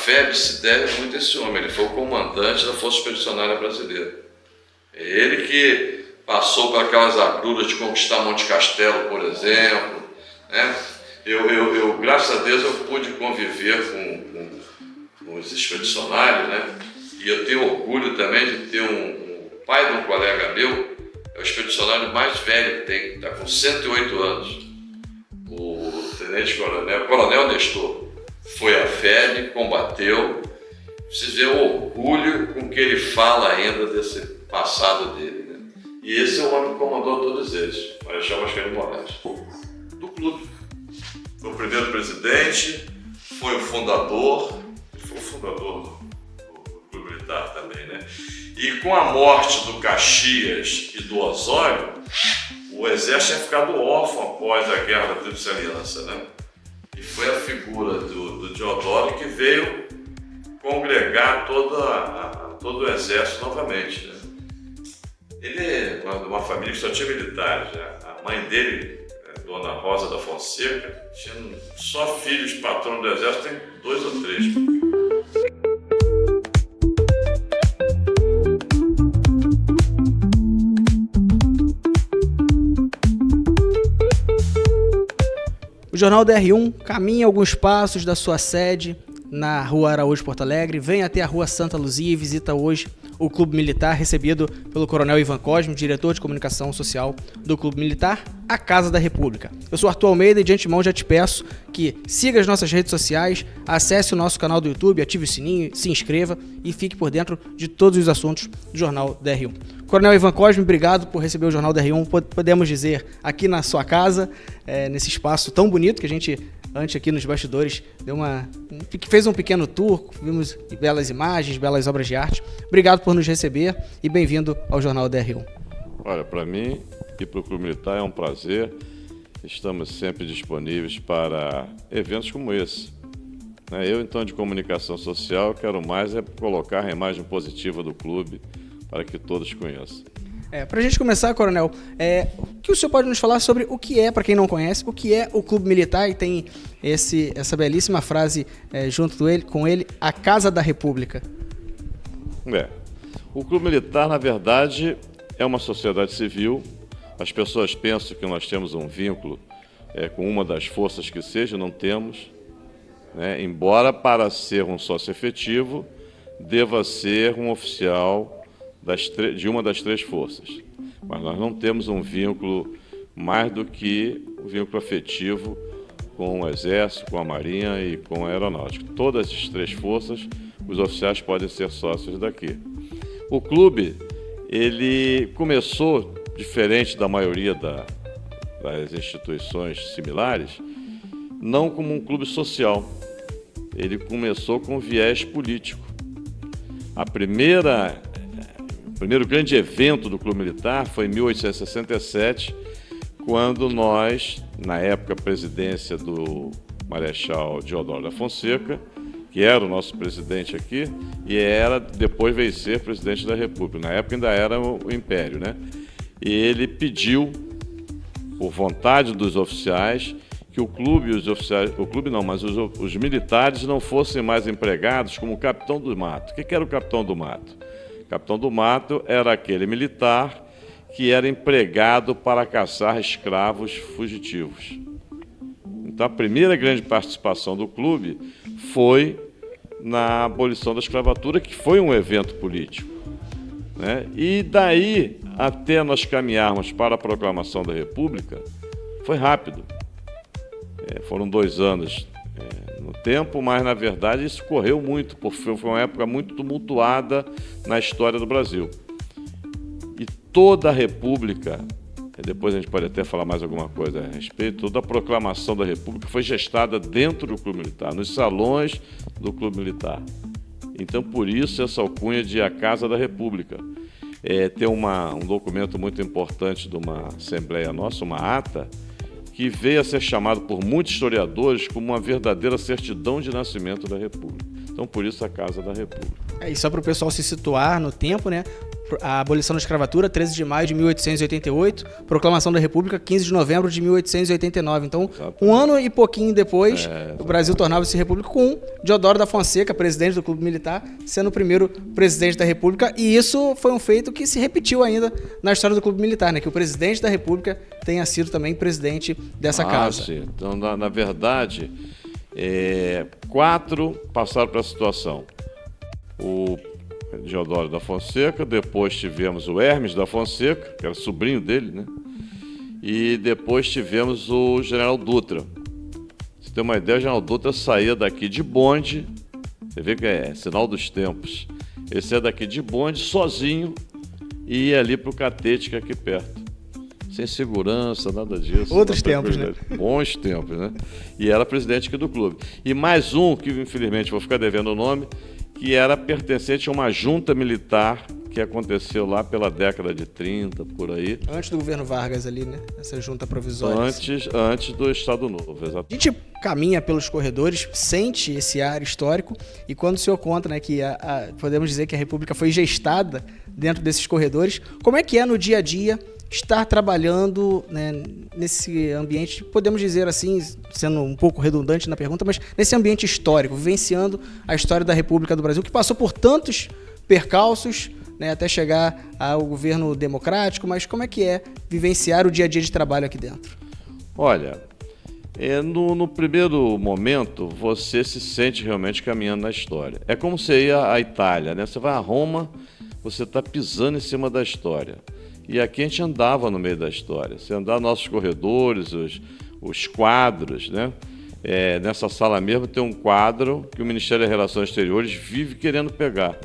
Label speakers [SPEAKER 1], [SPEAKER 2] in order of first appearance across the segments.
[SPEAKER 1] FEB se deve muito a esse homem. Ele foi o comandante da Força Expedicionária Brasileira. É ele que passou por aquelas agruras de conquistar Monte Castelo, por exemplo, né? Eu, graças a Deus, eu pude conviver com os expedicionários, né? E eu tenho orgulho também de ter um pai de um colega meu, é o expedicionário mais velho que tem, está com 108 anos. O Coronel Nestor, foi à FEB, combateu. Vocês veem o orgulho com que ele fala ainda desse passado dele, né? E esse é o homem que comandou todos eles, Marechal Mascarenhas Moraes, do clube. Foi o primeiro presidente, foi o fundador do Clube Militar também, né? E com a morte do Caxias e do Osório, o Exército tinha ficado órfão após a Guerra da Tríplice Aliança, né? E foi a figura do Deodoro que veio congregar todo o Exército novamente, né? Ele é uma família que só tinha militares, né? A mãe dele, Dona Rosa da Fonseca, tinha só filhos patronos do Exército, tem 2 ou 3.
[SPEAKER 2] O Jornal DR1 caminha alguns passos da sua sede na Rua Araújo, Porto Alegre, vem até a Rua Santa Luzia e visita hoje o Clube Militar, recebido pelo Coronel Ivan Cosme, diretor de comunicação social do Clube Militar, a Casa da República. Eu sou Arthur Almeida e de antemão já te peço que siga as nossas redes sociais, acesse o nosso canal do YouTube, ative o sininho, se inscreva e fique por dentro de todos os assuntos do Jornal DR1. Coronel Ivan Cosme, obrigado por receber o Jornal DR1, podemos dizer, aqui na sua casa, nesse espaço tão bonito que a gente, antes aqui nos bastidores, fez um pequeno tour, vimos belas imagens, belas obras de arte. Obrigado por nos receber e bem-vindo ao Jornal DR1.
[SPEAKER 3] Olha, para mim e para o Clube Militar é um prazer. Estamos sempre disponíveis para eventos como esse. Eu, então, de comunicação social, quero mais colocar a imagem positiva do clube para que todos conheçam.
[SPEAKER 2] Para a gente começar, Coronel, o que o senhor pode nos falar sobre o que é, para quem não conhece, o que é o Clube Militar, e tem essa belíssima frase junto com ele, a Casa da República.
[SPEAKER 3] O Clube Militar, na verdade, é uma sociedade civil. As pessoas pensam que nós temos um vínculo com uma das forças que seja, não temos. Embora, para ser um sócio efetivo, deva ser um oficial de uma das 3 forças. Mas nós não temos um vínculo mais do que um vínculo afetivo com o Exército, com a Marinha e com a Aeronáutica. Todas as 3 forças, os oficiais podem ser sócios daqui. O clube, ele começou, diferente da maioria das instituições similares, não como um clube social. Ele começou com viés político. O primeiro grande evento do Clube Militar foi em 1867, quando nós, na época, a presidência do Marechal Deodoro da Fonseca, que era o nosso presidente aqui, e depois veio ser presidente da República. Na época ainda era o Império, né? E ele pediu, por vontade dos oficiais, que o clube e os militares não fossem mais empregados como capitão do mato. O que era o capitão do mato? O capitão do mato era aquele militar que era empregado para caçar escravos fugitivos. Então, a primeira grande participação do clube foi na abolição da escravatura, que foi um evento político, E daí, até nós caminharmos para a proclamação da República, foi rápido. Foram 2 anos no tempo, mas, na verdade, isso correu muito, porque foi uma época muito tumultuada na história do Brasil. E toda a República, depois a gente pode até falar mais alguma coisa a respeito, toda a proclamação da República foi gestada dentro do Clube Militar, nos salões do Clube Militar. Então, por isso, essa alcunha de a Casa da República. Tem um documento muito importante de uma assembleia nossa, uma ata, que veio a ser chamado por muitos historiadores como uma verdadeira certidão de nascimento da República. Então, por isso, a Casa da República.
[SPEAKER 2] E só para o pessoal se situar no tempo, a abolição da escravatura, 13 de maio de 1888, proclamação da República, 15 de novembro de 1889. Então, um ano e pouquinho depois, o Brasil tornava-se república com Deodoro da Fonseca, presidente do Clube Militar, sendo o primeiro presidente da República. E isso foi um feito que se repetiu ainda na história do Clube Militar, né? Que o presidente da República tenha sido também presidente dessa casa.
[SPEAKER 3] Sim. Então, na verdade, 4 passaram para a situação. O Deodoro da Fonseca, depois tivemos o Hermes da Fonseca, que era sobrinho dele, né? E depois tivemos o General Dutra. Você tem uma ideia, o General Dutra saía daqui de bonde, você vê que é sinal dos tempos. Ele saía daqui de bonde, sozinho, e ia ali para o Catete, que é aqui perto. Sem segurança, nada disso.
[SPEAKER 2] Outros tempos, né?
[SPEAKER 3] Bons tempos, né? E era presidente aqui do clube. E mais um, que infelizmente vou ficar devendo o nome, que era pertencente a uma junta militar que aconteceu lá pela década de 30, por aí.
[SPEAKER 2] Antes do governo Vargas ali, né? Essa junta provisória.
[SPEAKER 3] Antes do Estado Novo, exatamente.
[SPEAKER 2] A gente caminha pelos corredores, sente esse ar histórico, e quando o senhor conta, né, que podemos dizer que a República foi gestada dentro desses corredores, como é que é no dia a dia estar trabalhando, né, nesse ambiente, podemos dizer assim, sendo um pouco redundante na pergunta, mas nesse ambiente histórico, vivenciando a história da República do Brasil, que passou por tantos percalços, né, até chegar ao governo democrático, mas como é que é vivenciar o dia a dia de trabalho aqui dentro?
[SPEAKER 3] Olha, no primeiro momento, você se sente realmente caminhando na história. É como você ir à Itália, né? Você vai a Roma, você está pisando em cima da história. E aqui a gente andava no meio da história. Você andava nos nossos corredores, os quadros, né? Nessa sala mesmo tem um quadro que o Ministério das Relações Exteriores vive querendo pegar,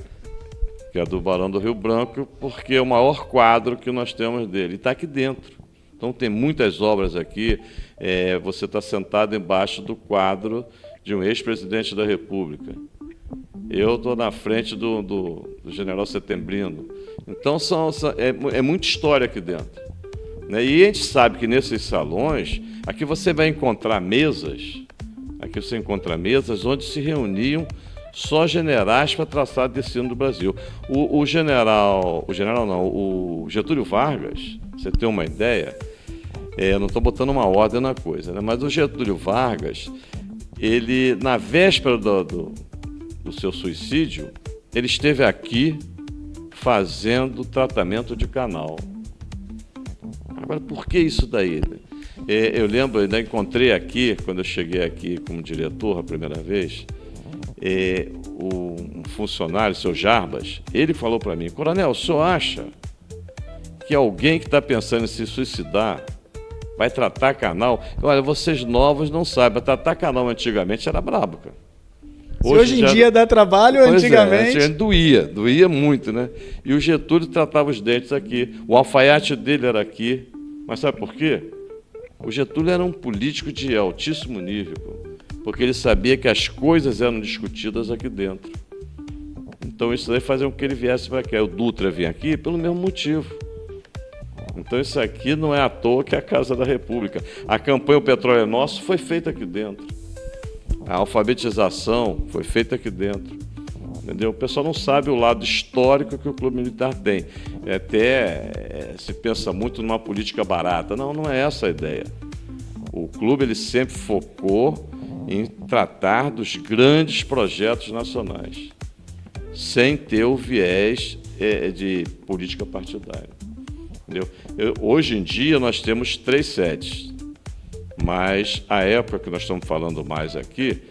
[SPEAKER 3] que é do Barão do Rio Branco, porque é o maior quadro que nós temos dele. E está aqui dentro. Então tem muitas obras aqui. Você está sentado embaixo do quadro de um ex-presidente da República. Eu estou na frente do General Setembrino. Então é muita história aqui dentro, né? E a gente sabe que nesses salões, aqui você vai encontrar mesas, onde se reuniam só generais para traçar o destino do Brasil. O Getúlio Vargas, você tem uma ideia, não estou botando uma ordem na coisa, né? Mas o Getúlio Vargas, ele, na véspera do seu suicídio, ele esteve aqui fazendo tratamento de canal. Agora, por que isso daí? Eu lembro, ainda encontrei aqui, quando eu cheguei aqui como diretor a primeira vez, um funcionário, seu Jarbas, ele falou para mim: Coronel, o senhor acha que alguém que está pensando em se suicidar vai tratar canal? Olha, vocês novos não sabem, tratar canal antigamente era brabo, cara.
[SPEAKER 2] Hoje em dia dá trabalho, antigamente...
[SPEAKER 3] Doía muito, né? E o Getúlio tratava os dentes aqui. O alfaiate dele era aqui. Mas sabe por quê? O Getúlio era um político de altíssimo nível, porque ele sabia que as coisas eram discutidas aqui dentro. Então isso daí fazia com que ele viesse para cá. O Dutra vinha aqui pelo mesmo motivo. Então isso aqui não é à toa que é a Casa da República. A campanha O Petróleo é Nosso foi feita aqui dentro. A alfabetização foi feita aqui dentro, entendeu? O pessoal não sabe o lado histórico que o Clube Militar tem. Se pensa muito numa política barata. Não é essa a ideia. O clube ele sempre focou em tratar dos grandes projetos nacionais, sem ter o viés de política partidária. Entendeu? Hoje em dia nós temos 3 sedes. Mas a época que nós estamos falando mais aqui,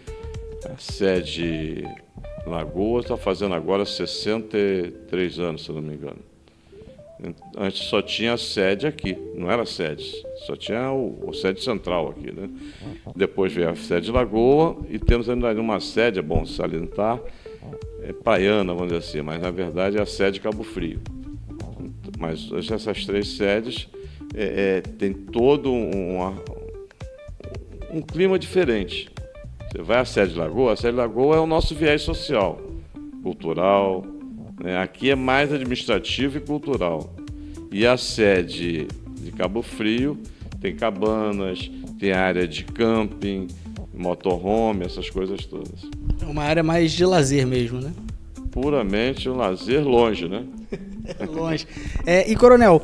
[SPEAKER 3] a sede Lagoa está fazendo agora 63 anos, se não me engano. Antes só tinha a sede aqui, não era sede, só tinha o sede central aqui, né? Depois veio a sede Lagoa e temos ainda uma sede, é bom salientar, praiana, vamos dizer assim, mas na verdade é a sede Cabo Frio. Mas essas 3 sedes tem todo um clima diferente. Você vai à sede Lagoa, a sede Lagoa é o nosso viés social, cultural, né? Aqui é mais administrativo e cultural. E a sede de Cabo Frio tem cabanas, tem área de camping, motorhome, essas coisas todas.
[SPEAKER 2] É uma área mais de lazer mesmo, né?
[SPEAKER 3] Puramente um lazer longe, né?
[SPEAKER 2] Longe. E, Coronel,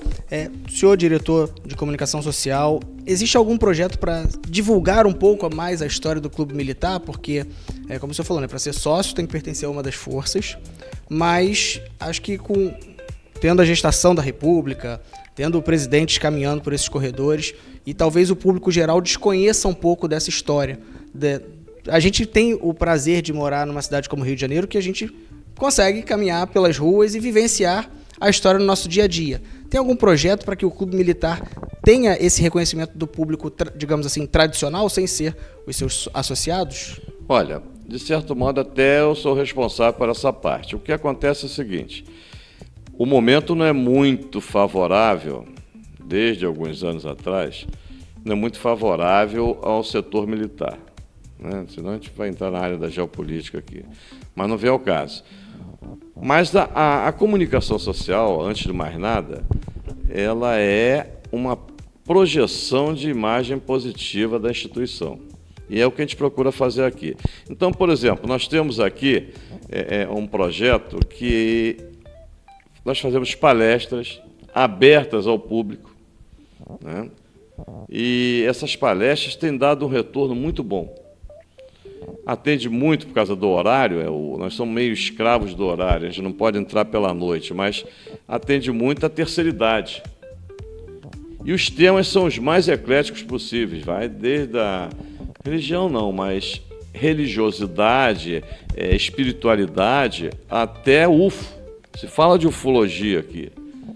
[SPEAKER 2] senhor diretor de comunicação social, existe algum projeto para divulgar um pouco mais a história do Clube Militar? Porque, como o senhor falou, né, para ser sócio tem que pertencer a uma das forças, mas acho que tendo a gestação da República, tendo presidentes caminhando por esses corredores, e talvez o público geral desconheça um pouco dessa história. A gente tem o prazer de morar numa cidade como Rio de Janeiro, que a gente consegue caminhar pelas ruas e vivenciar a história no nosso dia a dia. Tem algum projeto para que o Clube Militar tenha esse reconhecimento do público, digamos assim, tradicional, sem ser os seus associados?
[SPEAKER 3] Olha, de certo modo até eu sou responsável por essa parte. O que acontece é o seguinte: o momento não é muito favorável, desde alguns anos atrás, não é muito favorável ao setor militar, né? Senão a gente vai entrar na área da geopolítica aqui, mas não vem ao caso. Mas a comunicação social, antes de mais nada, ela é uma projeção de imagem positiva da instituição. E é o que a gente procura fazer aqui. Então, por exemplo, nós temos aqui um projeto que nós fazemos palestras abertas ao público, né? E essas palestras têm dado um retorno muito bom. Atende muito por causa do horário, nós somos meio escravos do horário, a gente não pode entrar pela noite, mas atende muito a terceira idade. E os temas são os mais ecléticos possíveis, vai desde a religião não, mas religiosidade, espiritualidade, até UFO. Se fala de ufologia aqui,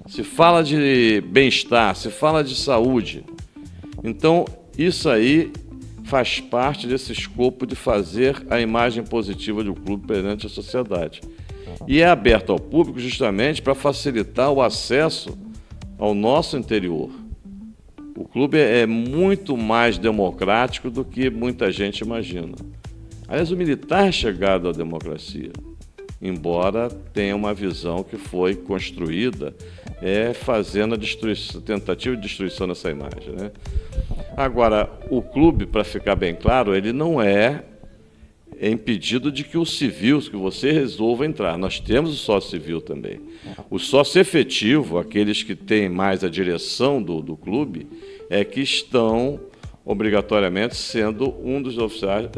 [SPEAKER 3] se fala de bem-estar, se fala de saúde. Então, isso aí faz parte desse escopo de fazer a imagem positiva do clube perante a sociedade. E é aberto ao público justamente para facilitar o acesso ao nosso interior. O clube é muito mais democrático do que muita gente imagina. Aliás, o militar é chegado à democracia, embora tenha uma visão que foi construída fazendo a tentativa de destruição dessa imagem, né? Agora, o clube, para ficar bem claro, ele não é impedido de que o civil, que você resolva entrar. Nós temos o sócio civil também. O sócio efetivo, aqueles que têm mais a direção do clube, que estão obrigatoriamente sendo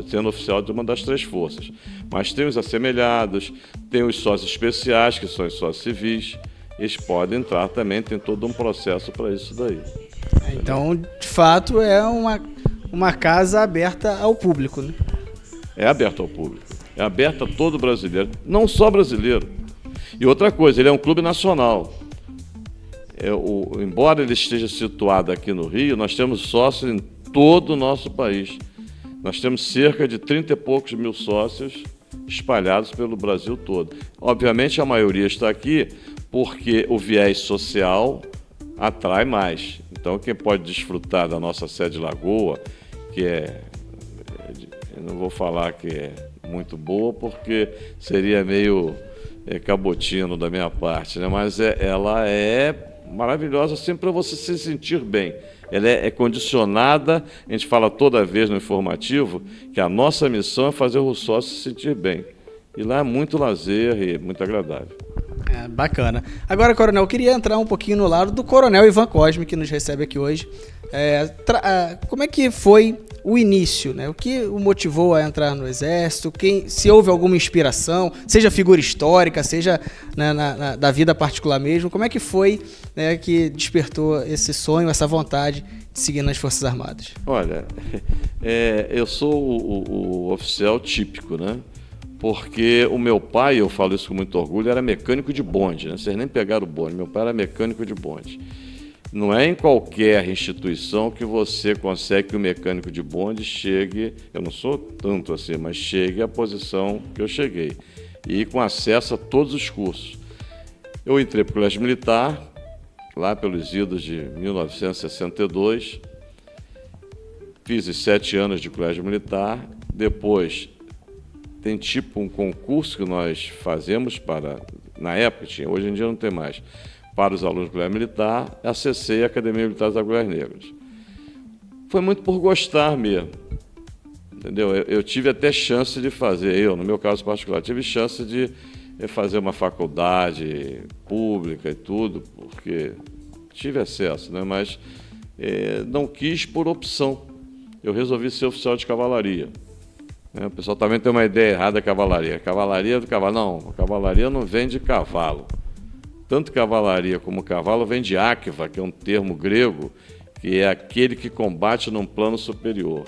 [SPEAKER 3] sendo oficial de uma das três forças. Mas tem os assemelhados, tem os sócios especiais, que são os sócios civis, eles podem entrar também, tem todo um processo para isso daí.
[SPEAKER 2] Então, de fato, é uma casa aberta ao público, né?
[SPEAKER 3] É aberto ao público, é aberto a todo brasileiro, não só brasileiro. E outra coisa, ele é um clube nacional. Embora ele esteja situado aqui no Rio, nós temos sócios em todo o nosso país. Nós temos cerca de 30 e poucos mil sócios espalhados pelo Brasil todo. Obviamente, a maioria está aqui porque o viés social atrai mais. Então, quem pode desfrutar da nossa sede Lagoa, que eu não vou falar que é muito boa, porque seria meio cabotino da minha parte, né? Mas ela é maravilhosa sempre para você se sentir bem. Ela é condicionada, a gente fala toda vez no informativo, que a nossa missão é fazer o sócio se sentir bem. E lá é muito lazer e muito agradável.
[SPEAKER 2] Bacana. Agora, Coronel, eu queria entrar um pouquinho no lado do Coronel Ivan Cosme, que nos recebe aqui hoje. Como é que foi o início, né? O que o motivou a entrar no Exército? Se houve alguma inspiração, seja figura histórica, seja da vida particular mesmo, como é que foi, né, que despertou esse sonho, essa vontade de seguir nas Forças Armadas?
[SPEAKER 3] Olha, eu sou o oficial típico, né? Porque o meu pai, eu falo isso com muito orgulho, era mecânico de bonde, né? Vocês nem pegaram o bonde, meu pai era mecânico de bonde. Não é em qualquer instituição que você consegue que o mecânico de bonde chegue, eu não sou tanto assim, mas chegue à posição que eu cheguei, e com acesso a todos os cursos. Eu entrei para o Colégio Militar, lá pelos idos de 1962, fiz os 7 anos de Colégio Militar, depois tem tipo um concurso que nós fazemos na época tinha, hoje em dia não tem mais, para os alunos do Colégio Militar, acessei a Academia Militar das Agulhas Negras. Foi muito por gostar mesmo, entendeu? Eu tive até chance de fazer, no meu caso particular, tive chance de fazer uma faculdade pública e tudo, porque tive acesso, né? Mas não quis por opção. Eu resolvi ser oficial de cavalaria. O pessoal também tem uma ideia errada da cavalaria. Cavalaria do cavalo. Não, a cavalaria não vem de cavalo. Tanto cavalaria como cavalo vem de áquiva, que é um termo grego, que é aquele que combate num plano superior.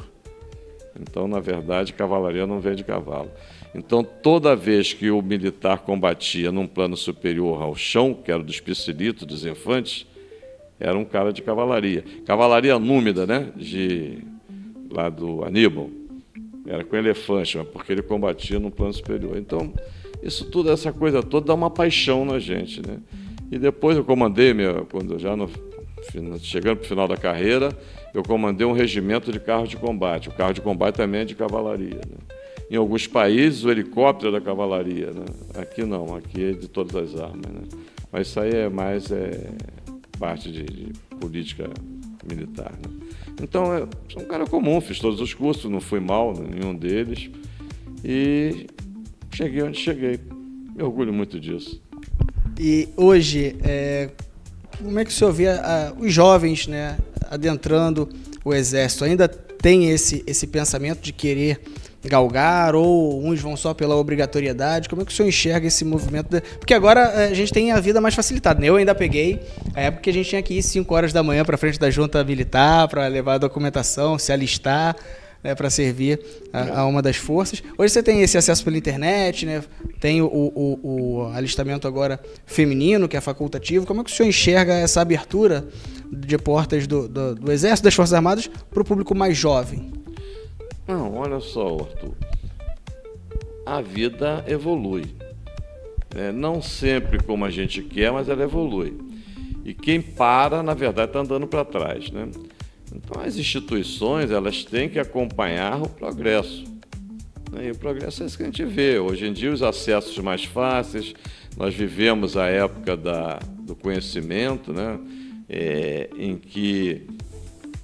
[SPEAKER 3] Então, na verdade, cavalaria não vem de cavalo. Então, toda vez que o militar combatia num plano superior ao chão, que era dos piscilitos, dos infantes, era um cara de cavalaria. Cavalaria númida, né? Lá do Aníbal. Era com elefante, mas porque ele combatia num plano superior. Então, isso tudo, essa coisa toda, dá uma paixão na gente, né? E depois eu comandei, quando já chegando para o final da carreira, eu comandei um regimento de carro de combate. O carro de combate também é de cavalaria, né? Em alguns países, o helicóptero é da cavalaria, né? Aqui não, aqui é de todas as armas, né? Mas isso aí é mais parte de política militar, né? Então, sou um cara comum, fiz todos os cursos, não fui mal em nenhum deles e cheguei onde cheguei. Me orgulho muito disso.
[SPEAKER 2] E hoje, como é que o senhor vê os jovens, né, adentrando o Exército? Ainda tem esse pensamento de querer galgar, ou uns vão só pela obrigatoriedade? Como é que o senhor enxerga esse movimento? Porque agora a gente tem a vida mais facilitada, né? Eu ainda peguei a época que a gente tinha que ir 5 horas da manhã para frente da junta militar, para levar a documentação, se alistar, né, para servir a uma das forças. Hoje você tem esse acesso pela internet, né? Tem o alistamento agora feminino, que é facultativo. Como é que o senhor enxerga essa abertura de portas do Exército, das Forças Armadas, para o público mais jovem?
[SPEAKER 3] Não, olha só, Arthur. A vida evolui. Não sempre como a gente quer, mas ela evolui. E quem para, na verdade, está andando para trás, né? Então, as instituições, elas têm que acompanhar o progresso. E o progresso é isso que a gente vê. Hoje em dia, os acessos mais fáceis, nós vivemos a época do conhecimento, né? Em que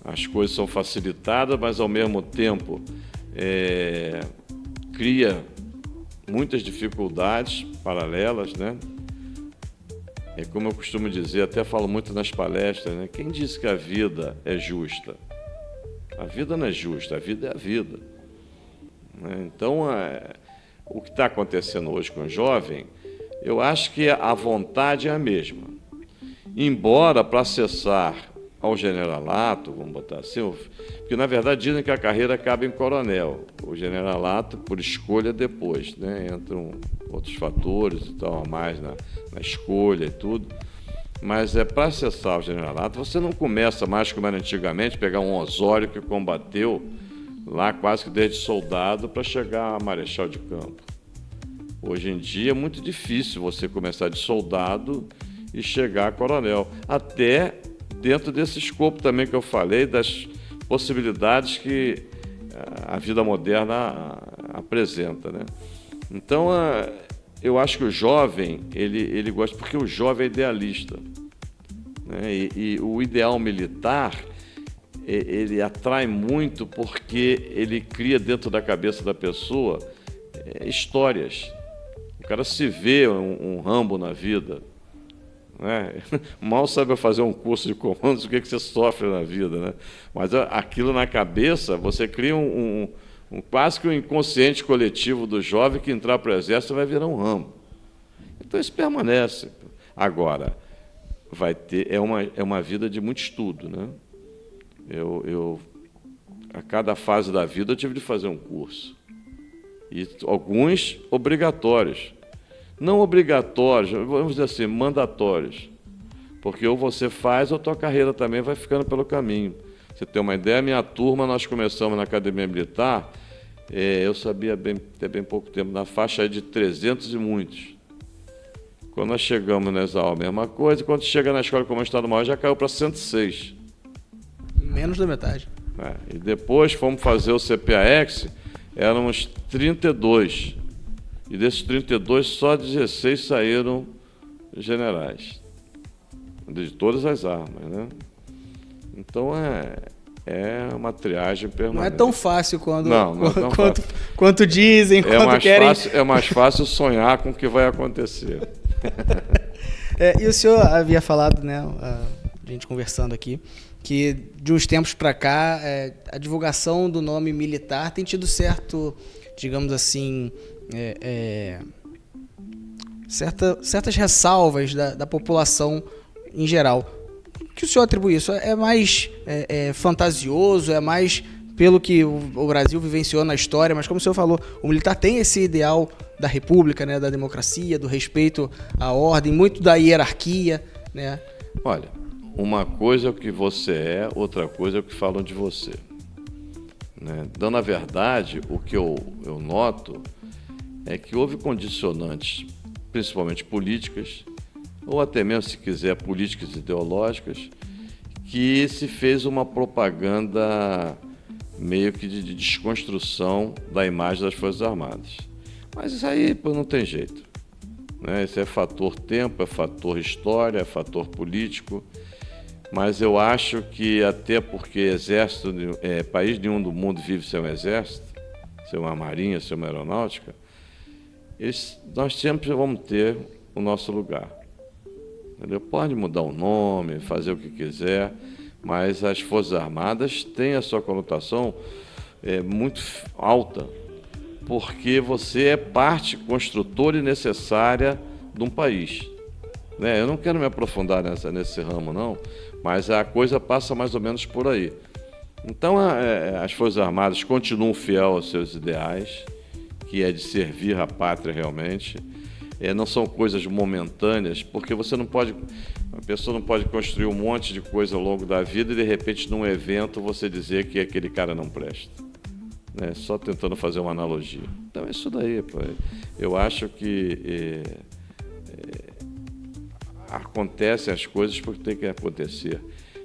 [SPEAKER 3] as coisas são facilitadas, mas, ao mesmo tempo, cria muitas dificuldades paralelas, né? Como eu costumo dizer, até falo muito nas palestras, né? Quem disse que a vida é justa? A vida não é justa, a vida é a vida. Então, o que está acontecendo hoje com o jovem, eu acho que a vontade é a mesma. Embora, para acessar ao generalato, vamos botar assim, porque na verdade dizem que a carreira acaba em coronel. O generalato, por escolha, depois, né? Entram outros fatores e tal, a mais na escolha e tudo. Mas para acessar o generalato, você não começa mais como era antigamente, pegar um Osório que combateu lá quase que desde soldado para chegar a marechal de campo. Hoje em dia é muito difícil você começar de soldado e chegar a coronel, até dentro desse escopo também que eu falei, das possibilidades que a vida moderna apresenta, né? Então, eu acho que o jovem, ele gosta, porque o jovem é idealista, né? E o ideal militar, ele atrai muito porque ele cria dentro da cabeça da pessoa histórias. O cara se vê um Rambo na vida, né? Mal sabe fazer um curso de comandos, o que você sofre na vida, né? Mas aquilo na cabeça, você cria quase que um inconsciente coletivo do jovem que entrar para o Exército vai virar um Rambo. Então isso permanece. Agora, vai ter, é uma vida de muito estudo, né? A cada fase da vida eu tive de fazer um curso. E alguns obrigatórios. Não obrigatórios, vamos dizer assim, mandatórios. Porque ou você faz ou a tua carreira também vai ficando pelo caminho. Você tem uma ideia, minha turma, nós começamos na Academia Militar, eu sabia até bem pouco tempo, na faixa aí de 300 e muitos. Quando nós chegamos na Exaú, a mesma coisa, quando chega na Escola como Estado Maior, já caiu para 106.
[SPEAKER 2] Menos da metade.
[SPEAKER 3] E depois fomos fazer o CPAX, éramos 32. E desses 32, só 16 saíram generais, de todas as armas, né? Então, é uma triagem permanente.
[SPEAKER 2] Não é tão fácil
[SPEAKER 3] quanto
[SPEAKER 2] dizem, quanto querem.
[SPEAKER 3] É mais fácil sonhar com o que vai acontecer.
[SPEAKER 2] E o senhor havia falado, né, a gente conversando aqui, que de uns tempos para cá a divulgação do nome militar tem tido certo, digamos assim, certas ressalvas da população em geral. O que o senhor atribui isso? É mais fantasioso? É mais pelo que o Brasil vivenciou na história? Mas como o senhor falou, o militar tem esse ideal da república, né, da democracia, do respeito à ordem, muito da hierarquia, né?
[SPEAKER 3] Olha, uma coisa é o que você é, outra coisa é o que falam de você, né? Então, na verdade, o que eu noto é que houve condicionantes, principalmente políticas, ou até mesmo, se quiser, políticas ideológicas, que se fez uma propaganda meio que de desconstrução da imagem das Forças Armadas. Mas isso aí não tem jeito, né? Isso é fator tempo, é fator história, é fator político. Mas eu acho que, até porque exército, país nenhum do mundo vive sem um exército, sem uma marinha, sem uma aeronáutica, nós sempre vamos ter o nosso lugar. Entendeu? Pode mudar o nome, fazer o que quiser, mas as Forças Armadas têm a sua conotação muito alta, porque você é parte construtora e necessária de um país, né? Eu não quero me aprofundar nesse ramo, não, mas a coisa passa mais ou menos por aí. Então, as Forças Armadas continuam fiel aos seus ideais, que é de servir a pátria realmente. Não são coisas momentâneas, porque a pessoa não pode construir um monte de coisa ao longo da vida e, de repente, num evento, você dizer que aquele cara não presta. Né? Só tentando fazer uma analogia. Então, é isso daí, pô. Eu acho que acontecem as coisas porque tem que acontecer.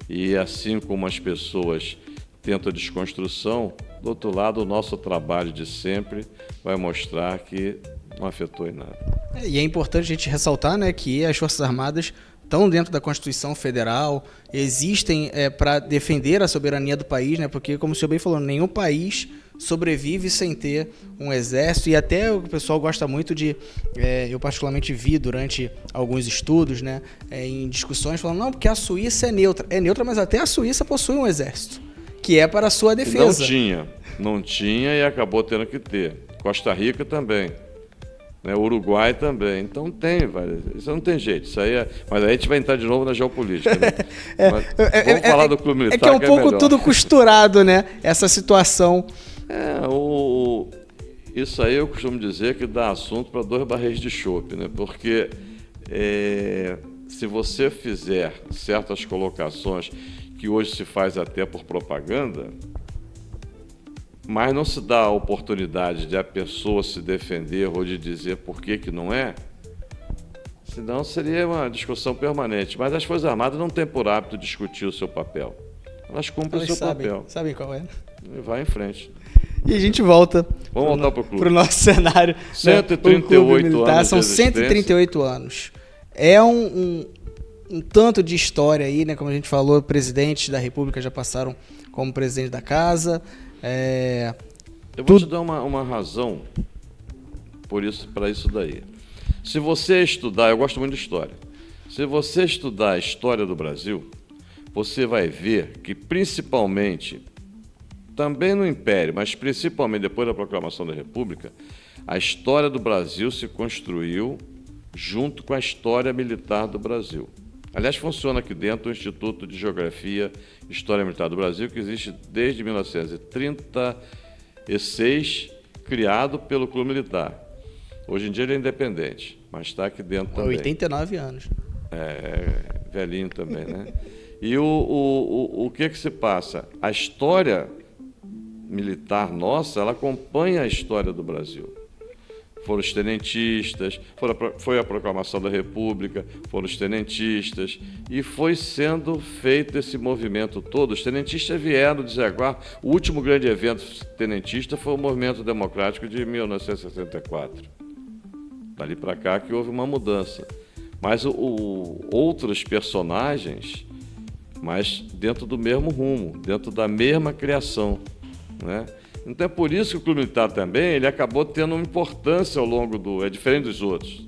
[SPEAKER 3] E assim como as pessoas tentam a desconstrução, do outro lado, o nosso trabalho de sempre vai mostrar que não afetou em nada.
[SPEAKER 2] E é importante a gente ressaltar, né, que as Forças Armadas estão dentro da Constituição Federal, existem para defender a soberania do país, né, porque, como o senhor bem falou, nenhum país sobrevive sem ter um exército, e até o pessoal gosta muito de, eu particularmente vi durante alguns estudos, né, em discussões, falando, não, porque a Suíça é neutra, mas até a Suíça possui um exército, que é para a sua defesa.
[SPEAKER 3] Não tinha e acabou tendo que ter. Costa Rica também. Né, Uruguai também. Então isso não tem jeito. Isso aí mas aí a gente vai entrar de novo na geopolítica. Né? Vamos falar do clube militar.
[SPEAKER 2] É que é um pouco tudo costurado, né? Essa situação.
[SPEAKER 3] Isso aí eu costumo dizer que dá assunto para 2 barris de chope, né? Porque se você fizer certas colocações que hoje se faz até por propaganda, mas não se dá a oportunidade de a pessoa se defender ou de dizer por que não é, senão seria uma discussão permanente. Mas as Forças Armadas não têm por hábito discutir o seu papel. Elas cumprem o seu papel.
[SPEAKER 2] Sabem qual é.
[SPEAKER 3] E vai em frente.
[SPEAKER 2] E a gente volta
[SPEAKER 3] para o
[SPEAKER 2] nosso cenário.
[SPEAKER 3] 138 anos.
[SPEAKER 2] São 138 anos. É um tanto de história aí, né? Como a gente falou, presidentes da República já passaram como presidente da casa.
[SPEAKER 3] Eu vou te dar uma razão para isso daí. Se você estudar, eu gosto muito de história. Se você estudar a história do Brasil, você vai ver que principalmente, também no Império, mas principalmente depois da proclamação da República, a história do Brasil se construiu junto com a história militar do Brasil. Aliás, funciona aqui dentro o Instituto de Geografia e História Militar do Brasil, que existe desde 1936, criado pelo Clube Militar. Hoje em dia ele é independente, mas está aqui dentro também.
[SPEAKER 2] 89 anos.
[SPEAKER 3] Velhinho também, né? E o que se passa? A história militar nossa, ela acompanha a história do Brasil. Foram os tenentistas, foi a proclamação da República, foram os tenentistas, e foi sendo feito esse movimento todo. Os tenentistas vieram desaguar. O último grande evento tenentista foi o Movimento Democrático de 1964. Dali para cá que houve uma mudança. Mas outros personagens, mas dentro do mesmo rumo, dentro da mesma criação, né? Então é por isso que o Clube Militar também ele acabou tendo uma importância ao longo do... É diferente dos outros,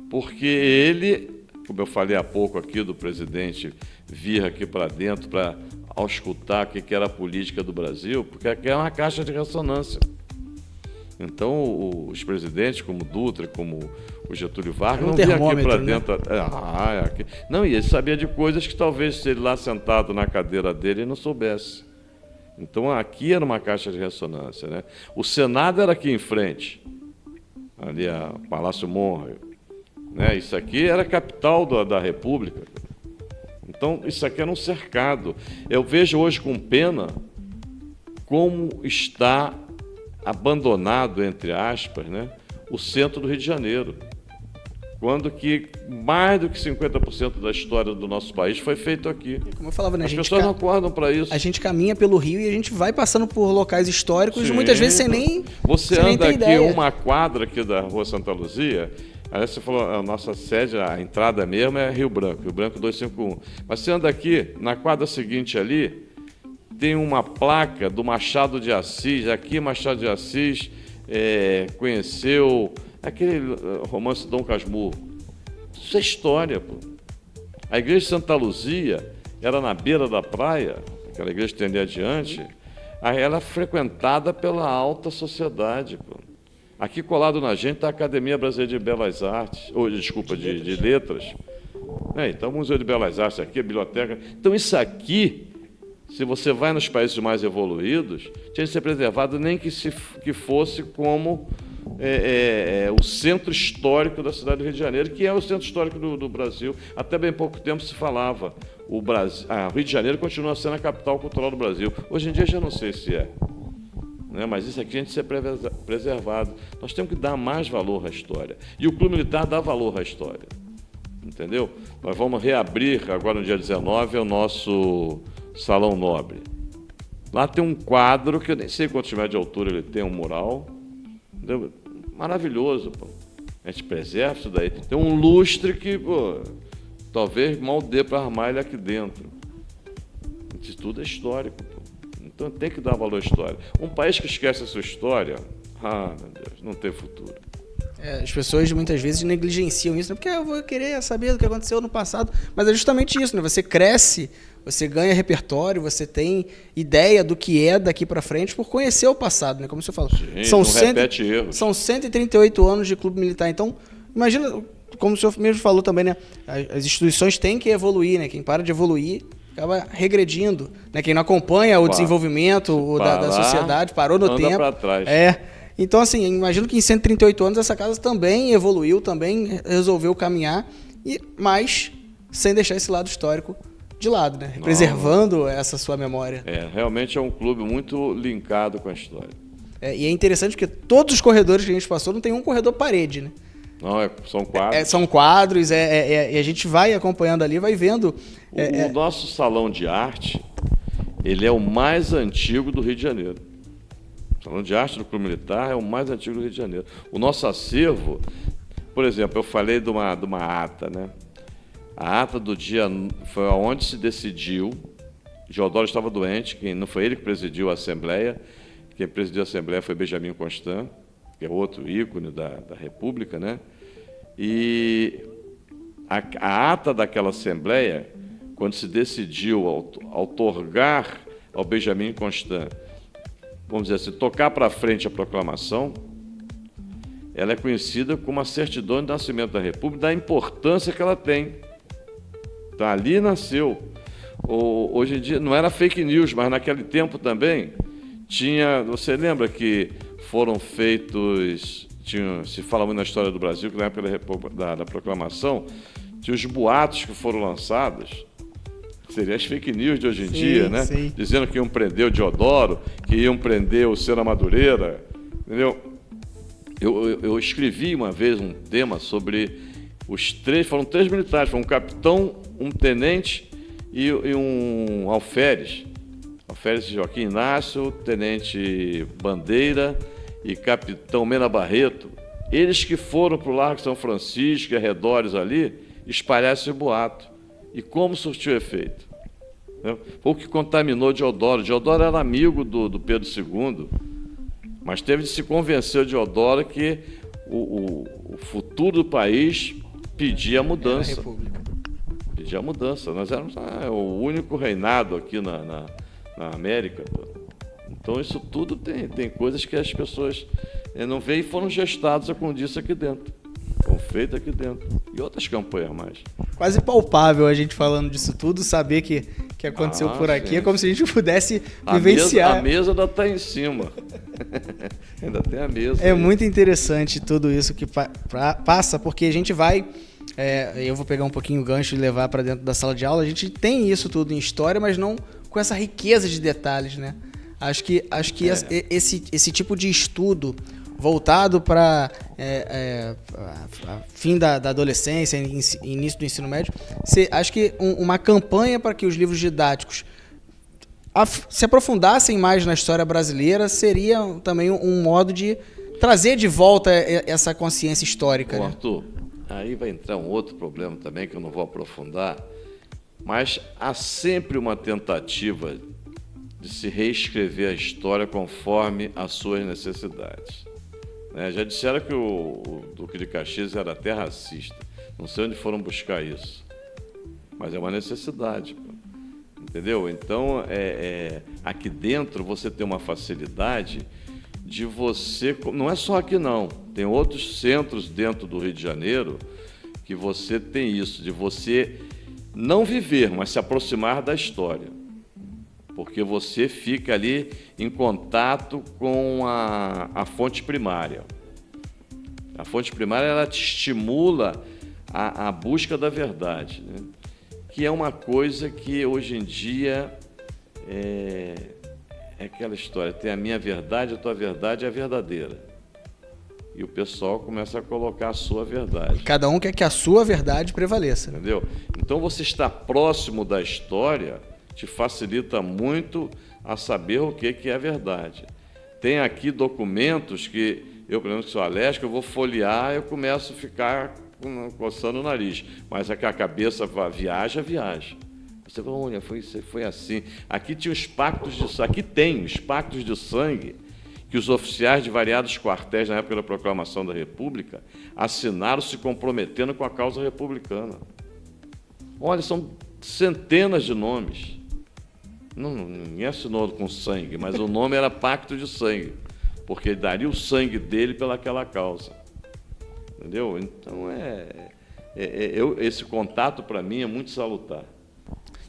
[SPEAKER 3] porque ele, como eu falei há pouco aqui do presidente vir aqui para dentro para auscultar o que era a política do Brasil, porque aqui é uma caixa de ressonância. Então, os presidentes, como Dutra, como o Getúlio Vargas, não vinham aqui para dentro. Né? Não, e ele sabia de coisas que talvez se ele lá sentado na cadeira dele ele não soubesse. Então, aqui era uma caixa de ressonância, né? O Senado era aqui em frente, ali a Palácio Monra, né? Isso aqui era a capital da República. Então, isso aqui era um cercado. Eu vejo hoje com pena como está abandonado, entre aspas, né, o centro do Rio de Janeiro, quando que mais do que 50% da história do nosso país foi feito aqui.
[SPEAKER 2] Como eu falava, né,
[SPEAKER 3] as pessoas não acordam para isso.
[SPEAKER 2] A gente caminha pelo Rio e a gente vai passando por locais históricos, muitas vezes sem nem
[SPEAKER 3] Você
[SPEAKER 2] sem
[SPEAKER 3] anda
[SPEAKER 2] nem ter
[SPEAKER 3] aqui
[SPEAKER 2] ideia.
[SPEAKER 3] uma quadra aqui da Rua Santa Luzia, aí você falou, a nossa sede, a entrada mesmo é Rio Branco 251. Mas você anda aqui, na quadra seguinte ali, tem uma placa do Machado de Assis. Aqui Machado de Assis conheceu aquele romance Dom Casmurro. Isso é história, pô. A igreja de Santa Luzia era na beira da praia, aquela igreja que tem ali adiante, ela é frequentada pela alta sociedade, pô. Aqui colado na gente está a Academia Brasileira de Belas Artes, de Letras. Então, o Museu de Belas Artes aqui, a biblioteca. Então, isso aqui, se você vai nos países mais evoluídos, tinha de ser preservado nem que fosse como o centro histórico da cidade do Rio de Janeiro, que é o centro histórico do Brasil. Até bem pouco tempo se falava, o Rio de Janeiro continua sendo a capital cultural do Brasil. Hoje em dia já não sei se é, né? Mas isso aqui a gente ser preservado. Nós temos que dar mais valor à história. E o Clube Militar dá valor à história. Entendeu? Nós vamos reabrir agora no dia 19 o nosso Salão Nobre. Lá tem um quadro, que eu nem sei quantos metros de altura ele tem, um mural. Entendeu? Maravilhoso, pô. A gente preserva isso daí. Tem um lustre que, pô, talvez mal dê para armar ele aqui dentro. Isso tudo é histórico, pô. Então tem que dar valor à história. Um país que esquece a sua história, meu Deus, não tem futuro.
[SPEAKER 2] As pessoas muitas vezes negligenciam isso, né? Porque eu vou querer saber do que aconteceu no passado, mas é justamente isso, né? Você cresce, você ganha repertório, você tem ideia do que é daqui para frente por conhecer o passado, né? Como você falou.
[SPEAKER 3] Sim, repete erros.
[SPEAKER 2] São 138 anos de Clube Militar, então imagina, como o senhor mesmo falou também, né? As instituições têm que evoluir, né? Quem para de evoluir acaba regredindo, né? Quem não acompanha o desenvolvimento da sociedade, parou no tempo.
[SPEAKER 3] Para trás.
[SPEAKER 2] Então, assim, imagino que em 138 anos essa casa também evoluiu, também resolveu caminhar, mas sem deixar esse lado histórico de lado, né? Preservando essa sua memória.
[SPEAKER 3] Realmente é um clube muito linkado com a história.
[SPEAKER 2] E é interessante porque todos os corredores que a gente passou não tem um corredor parede, né?
[SPEAKER 3] Não, são quadros.
[SPEAKER 2] São quadros, e a gente vai acompanhando ali, vai vendo.
[SPEAKER 3] O nosso salão de arte, ele é o mais antigo do Rio de Janeiro. O Salão de Arte do Clube Militar é o mais antigo do Rio de Janeiro. O nosso acervo, por exemplo, eu falei de uma ata, né? A ata do dia foi onde se decidiu. Deodoro estava doente, não foi ele que presidiu a Assembleia. Quem presidiu a Assembleia foi Benjamin Constant, que é outro ícone da República, né? E a ata daquela Assembleia, quando se decidiu outorgar ao Benjamin Constant, vamos dizer assim, tocar para frente a proclamação, ela é conhecida como a certidão de nascimento da República, da importância que ela tem. Então, ali nasceu. Hoje em dia, não era fake news, mas naquele tempo também tinha... Você lembra que foram feitos... se fala muito na história do Brasil, que na época da proclamação, tinha os boatos que foram lançados, seria as fake news de hoje em dia, né?
[SPEAKER 2] Sim.
[SPEAKER 3] Dizendo que iam prender o Deodoro, que iam prender o Sena Madureira, entendeu? Eu escrevi uma vez um tema sobre foram três militares, foi um capitão, um tenente e um alferes. Alferes Joaquim Inácio, tenente Bandeira e capitão Mena Barreto. Eles que foram para o Largo São Francisco e arredores ali, espalhar esse boato. E como surtiu efeito? Né? Foi o que contaminou Deodoro. Deodoro era amigo do Pedro II, mas teve de se convencer de Deodoro que o futuro do país pedia mudança. Pedia mudança. Nós éramos o único reinado aqui na América. Então, isso tudo tem coisas que as pessoas não veem e foram gestados, como disse, aqui dentro. Foram feitas aqui dentro. E outras campanhas mais.
[SPEAKER 2] Quase palpável a gente falando disso tudo, saber que aconteceu por aqui. Sim. É como se a gente pudesse vivenciar.
[SPEAKER 3] A mesa ainda está em cima. Ainda tem a mesa.
[SPEAKER 2] É aí. Muito interessante tudo isso que passa, porque a gente vai... eu vou pegar um pouquinho o gancho e levar para dentro da sala de aula. A gente tem isso tudo em história, mas não com essa riqueza de detalhes, né? Acho que esse tipo de estudo voltado para fim da adolescência, início do ensino médio, acho que uma campanha para que os livros didáticos se aprofundassem mais na história brasileira seria também um modo de trazer de volta essa consciência histórica.
[SPEAKER 3] Bom,
[SPEAKER 2] né?
[SPEAKER 3] Arthur, aí vai entrar um outro problema também que eu não vou aprofundar, mas há sempre uma tentativa de se reescrever a história conforme as suas necessidades. Já disseram que o Duque de Caxias era até racista. Não sei onde foram buscar isso. Mas é uma necessidade. Entendeu? Então, aqui dentro você tem uma facilidade de você... Não é só aqui, não. Tem outros centros dentro do Rio de Janeiro que você tem isso, de você não viver, mas se aproximar da história. Porque você fica ali em contato com a fonte primária. A fonte primária, ela te estimula a busca da verdade, né? Que é uma coisa que hoje em dia é aquela história, tem a minha verdade, a tua verdade é a verdadeira. E o pessoal começa a colocar a sua verdade.
[SPEAKER 2] Cada um quer que a sua verdade prevaleça.
[SPEAKER 3] Entendeu? Então, você estar próximo da história te facilita muito a saber o que é a verdade. Tem aqui documentos que eu, pelo menos que sou alérgico, eu vou folhear e eu começo a ficar coçando o nariz. Mas é que a cabeça viaja. Você fala, olha, foi assim. Aqui tinha os pactos de sangue, aqui tem os pactos de sangue que os oficiais de variados quartéis, na época da proclamação da República, assinaram se comprometendo com a causa republicana. Olha, são centenas de nomes. Ninguém assinou com sangue, mas o nome era Pacto de Sangue, porque ele daria o sangue dele pelaquela causa. Entendeu? Então, esse contato, para mim, é muito salutar.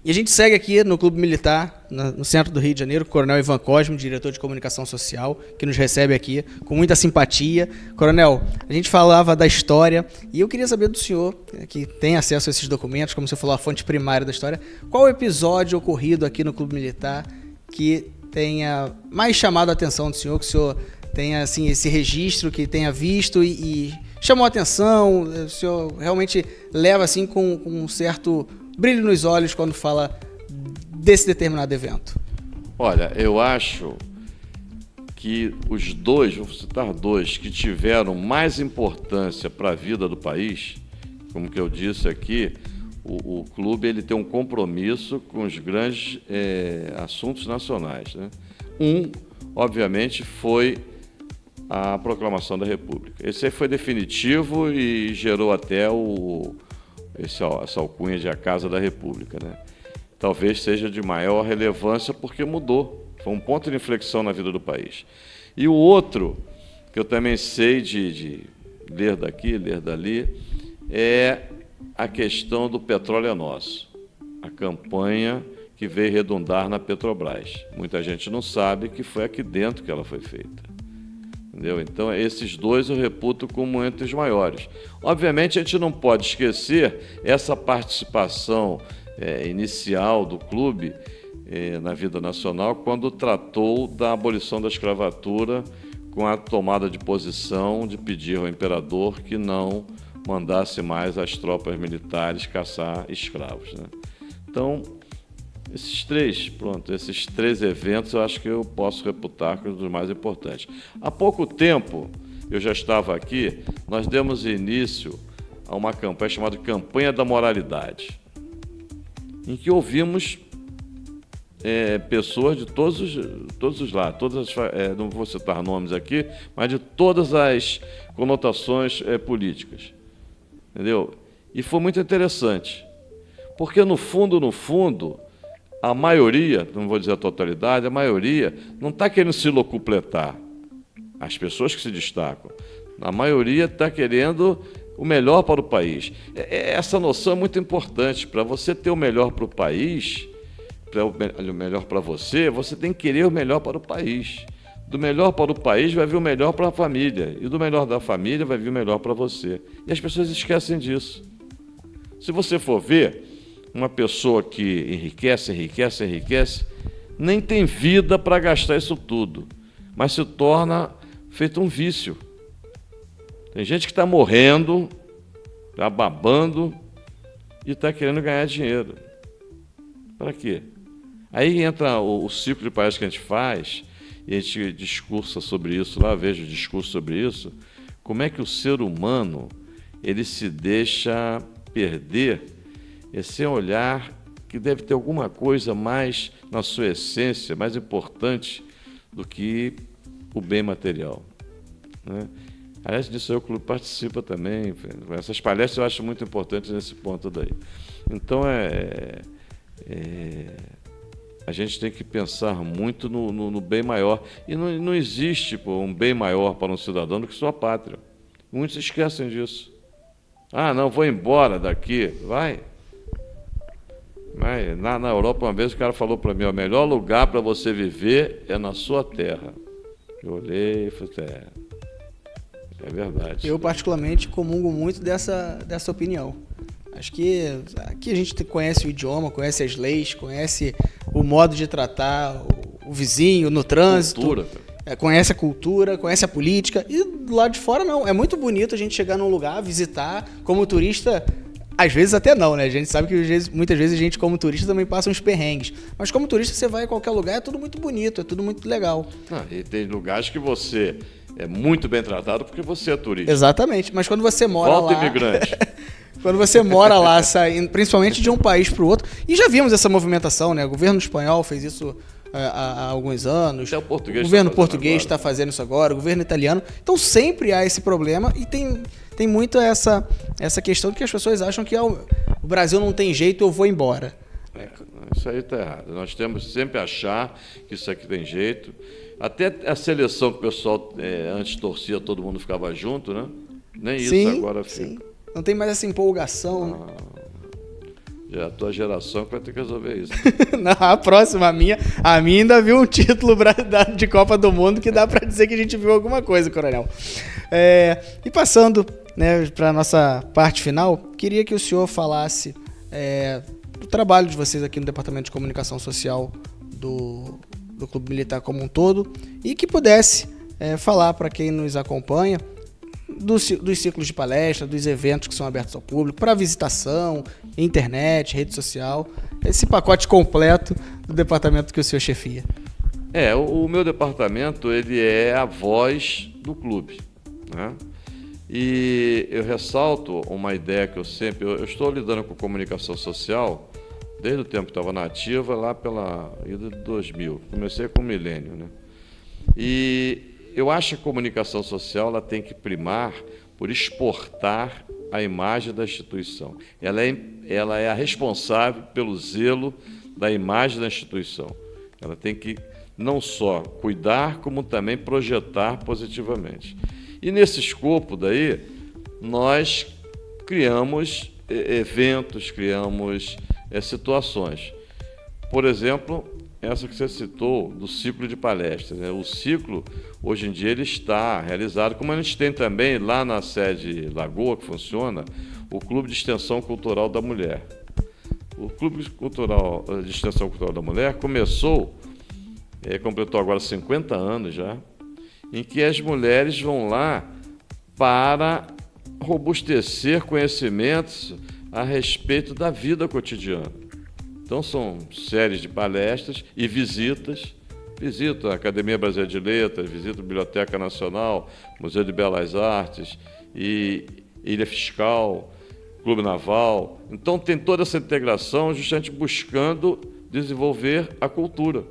[SPEAKER 2] E a gente segue aqui no Clube Militar, no centro do Rio de Janeiro, o Coronel Ivan Cosme, diretor de comunicação social, que nos recebe aqui com muita simpatia. Coronel, a gente falava da história e eu queria saber do senhor, que tem acesso a esses documentos, como você falou, a fonte primária da história, qual o episódio ocorrido aqui no Clube Militar que tenha mais chamado a atenção do senhor, que o senhor tenha assim, esse registro, que tenha visto e chamou a atenção, o senhor realmente leva assim, com um certo brilho nos olhos quando fala desse determinado evento?
[SPEAKER 3] Olha, eu acho que os dois, vou citar dois, que tiveram mais importância para a vida do país, como que eu disse aqui, o clube ele tem um compromisso com os grandes assuntos nacionais, né? Obviamente, foi a proclamação da República. Esse aí foi definitivo e gerou até essa alcunha de a Casa da República, né? Talvez seja de maior relevância porque mudou. Foi um ponto de inflexão na vida do país. E o outro, que eu também sei de ler daqui, ler dali, é a questão do Petróleo é Nosso. A campanha que veio redundar na Petrobras. Muita gente não sabe que foi aqui dentro que ela foi feita. Entendeu? Então, esses dois eu reputo como entre os maiores. Obviamente, a gente não pode esquecer essa participação inicial do clube na vida nacional, quando tratou da abolição da escravatura, com a tomada de posição de pedir ao imperador que não mandasse mais as tropas militares caçar escravos, né? Então, esses três eventos eu acho que eu posso reputar como dos mais importantes. Há pouco tempo, eu já estava aqui, nós demos início a uma campanha chamada Campanha da Moralidade, em que ouvimos pessoas de todos os lados, não vou citar nomes aqui, mas de todas as conotações políticas. Entendeu? E foi muito interessante, porque no fundo, a maioria, não vou dizer a totalidade, a maioria não está querendo se locupletar. As pessoas que se destacam, a maioria está querendo o melhor para o país. Essa noção é muito importante. Para você ter o melhor para o país, o melhor para você, você tem que querer o melhor para o país. Do melhor para o país vai vir o melhor para a família, e do melhor da família vai vir o melhor para você. E as pessoas esquecem disso. Se você for ver, uma pessoa que enriquece, nem tem vida para gastar isso tudo, mas se torna feito um vício. Tem gente que está morrendo, está babando e está querendo ganhar dinheiro. Para quê? Aí entra o ciclo de palestra que a gente faz, e a gente discursa sobre isso, lá vejo discurso sobre isso, como é que o ser humano ele se deixa perder esse olhar que deve ter alguma coisa mais na sua essência, mais importante do que o bem material, né? Aliás, disso o clube participa também. Essas palestras eu acho muito importantes nesse ponto daí. Então, a gente tem que pensar muito no bem maior. E não existe um bem maior para um cidadão do que sua pátria. Muitos esquecem disso. Ah, não, vou embora daqui. Vai. Na Europa, uma vez, o cara falou para mim, o melhor lugar para você viver é na sua terra. Eu olhei e falei, é verdade.
[SPEAKER 2] Eu, particularmente, comungo muito dessa opinião. Acho que aqui a gente conhece o idioma, conhece as leis, conhece o modo de tratar o vizinho no trânsito.
[SPEAKER 3] Cultura.
[SPEAKER 2] Conhece a cultura, conhece a política. E do lado de fora, não. É muito bonito a gente chegar num lugar, visitar. Como turista, às vezes até não, né? A gente sabe que muitas vezes a gente, como turista, também passa uns perrengues. Mas como turista, você vai a qualquer lugar, é tudo muito bonito, é tudo muito legal.
[SPEAKER 3] E tem lugares que você é muito bem tratado porque você é turista.
[SPEAKER 2] Exatamente. Mas quando você mora
[SPEAKER 3] Volta
[SPEAKER 2] lá...
[SPEAKER 3] imigrante.
[SPEAKER 2] Quando você mora lá, saindo, principalmente de um país para o outro, e já vimos essa movimentação, né? O governo espanhol fez isso há alguns anos.
[SPEAKER 3] Até o
[SPEAKER 2] governo português está fazendo isso agora, o governo italiano. Então sempre há esse problema e tem muito essa questão de que as pessoas acham que o Brasil não tem jeito, eu vou embora.
[SPEAKER 3] Isso aí está errado. Nós temos sempre achar que isso aqui tem jeito. Até a seleção que o pessoal antes torcia, todo mundo ficava junto, né? Nem isso agora fica.
[SPEAKER 2] Sim. Não tem mais essa empolgação.
[SPEAKER 3] Já a tua geração que vai ter que resolver isso.
[SPEAKER 2] Não, a próxima, a minha ainda viu um título de Copa do Mundo que dá para dizer que a gente viu alguma coisa, Coronel. E passando, né, para a nossa parte final, queria que o senhor falasse do trabalho de vocês aqui no Departamento de Comunicação Social do Clube Militar como um todo e que pudesse falar para quem nos acompanha dos ciclos de palestra, dos eventos que são abertos ao público, para visitação, internet, rede social, esse pacote completo do departamento que o senhor chefia.
[SPEAKER 3] O meu departamento ele é a voz do clube, né? E eu ressalto uma ideia que eu estou lidando com comunicação social desde o tempo que estava na ativa, lá pela ida de 2000. Comecei com o milênio, né? E eu acho que a comunicação social ela tem que primar por exportar a imagem da instituição. Ela é a responsável pelo zelo da imagem da instituição. Ela tem que não só cuidar, como também projetar positivamente. E nesse escopo daí, nós criamos eventos, criamos situações. Por exemplo, essa que você citou, do ciclo de palestras, né? O ciclo, hoje em dia, ele está realizado, como a gente tem também lá na sede Lagoa, que funciona, o Clube de Extensão Cultural da Mulher. O Clube de Extensão Cultural da Mulher completou agora 50 anos já, em que as mulheres vão lá para robustecer conhecimentos a respeito da vida cotidiana. Então, são séries de palestras e visitas. Visita a Academia Brasileira de Letras, visita a Biblioteca Nacional, Museu de Belas Artes, e Ilha Fiscal, Clube Naval. Então, tem toda essa integração justamente buscando desenvolver a cultura.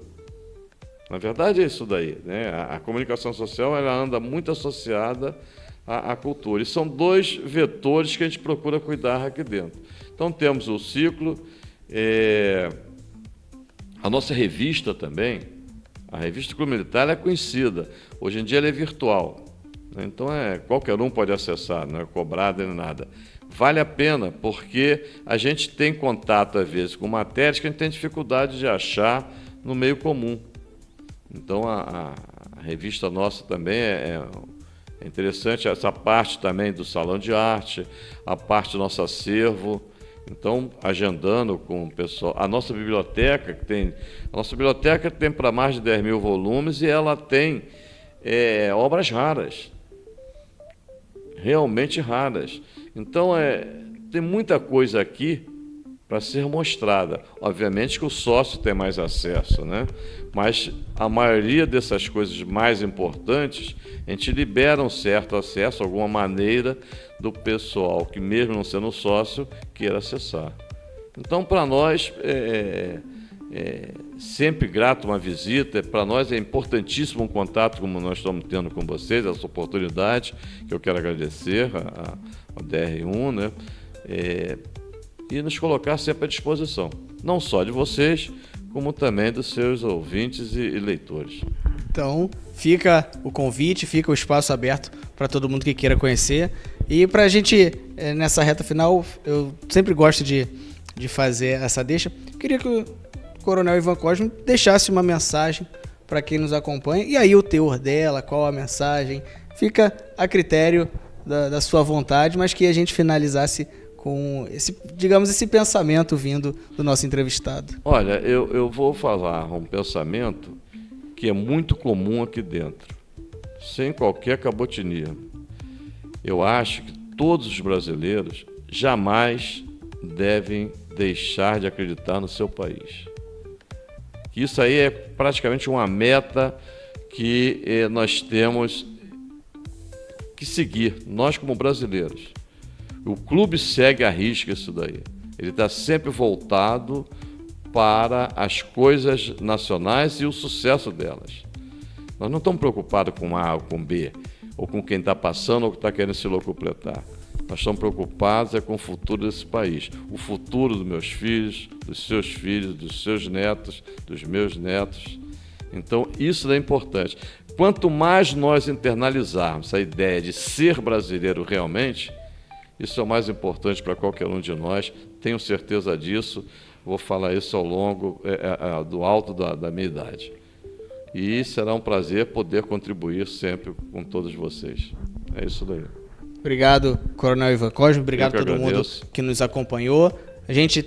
[SPEAKER 3] Na verdade é isso daí, né? A comunicação social ela anda muito associada à cultura. E são 2 vetores que a gente procura cuidar aqui dentro. Então temos o ciclo, a nossa revista também, a revista Clube Militar é conhecida. Hoje em dia ela é virtual, né? Então qualquer um pode acessar, não é cobrado nem nada. Vale a pena, porque a gente tem contato, às vezes, com matérias que a gente tem dificuldade de achar no meio comum. Então, a revista nossa também é interessante, essa parte também do salão de arte, a parte do nosso acervo. Então, agendando com o pessoal. A nossa biblioteca tem para mais de 10 mil volumes e ela tem obras raras, realmente raras. Então, tem muita coisa aqui para ser mostrada. Obviamente que o sócio tem mais acesso, né? Mas a maioria dessas coisas mais importantes, a gente libera um certo acesso, alguma maneira do pessoal que, mesmo não sendo sócio, queira acessar. Então, para nós, sempre grato uma visita. Para nós é importantíssimo um contato como nós estamos tendo com vocês, essa oportunidade que eu quero agradecer ao DR1, né? E nos colocar sempre à disposição, não só de vocês, como também dos seus ouvintes e leitores.
[SPEAKER 2] Então, fica o convite, fica o espaço aberto para todo mundo que queira conhecer. E para a gente, nessa reta final, eu sempre gosto de fazer essa deixa. Queria que o Coronel Ivan Cosme deixasse uma mensagem para quem nos acompanha. E aí o teor dela, qual a mensagem, fica a critério da sua vontade, mas que a gente finalizasse com esse pensamento vindo do nosso entrevistado.
[SPEAKER 3] Olha, eu vou falar um pensamento que é muito comum aqui dentro, sem qualquer cabotinia. Eu acho que todos os brasileiros jamais devem deixar de acreditar no seu país. Isso aí é praticamente uma meta que nós temos que seguir, nós como brasileiros. O clube segue à risca isso daí. Ele está sempre voltado para as coisas nacionais e o sucesso delas. Nós não estamos preocupados com A ou com B, ou com quem está passando ou que está querendo se locupletar. Nós estamos preocupados com o futuro desse país, o futuro dos meus filhos, dos seus netos, dos meus netos. Então, isso é importante. Quanto mais nós internalizarmos a ideia de ser brasileiro realmente, isso é o mais importante para qualquer um de nós, tenho certeza disso, vou falar isso ao longo do alto da minha idade. E será um prazer poder contribuir sempre com todos vocês. É isso daí.
[SPEAKER 2] Obrigado, Coronel Ivan Cosme, obrigado a todo mundo que nos acompanhou. A gente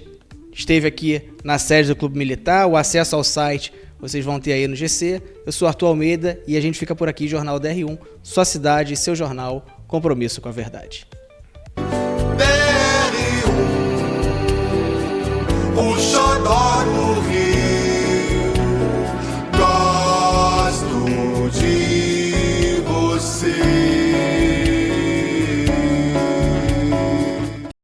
[SPEAKER 2] esteve aqui na sede do Clube Militar, o acesso ao site vocês vão ter aí no GC. Eu sou Arthur Almeida e a gente fica por aqui, Jornal DR1, sua cidade, seu jornal, compromisso com a verdade.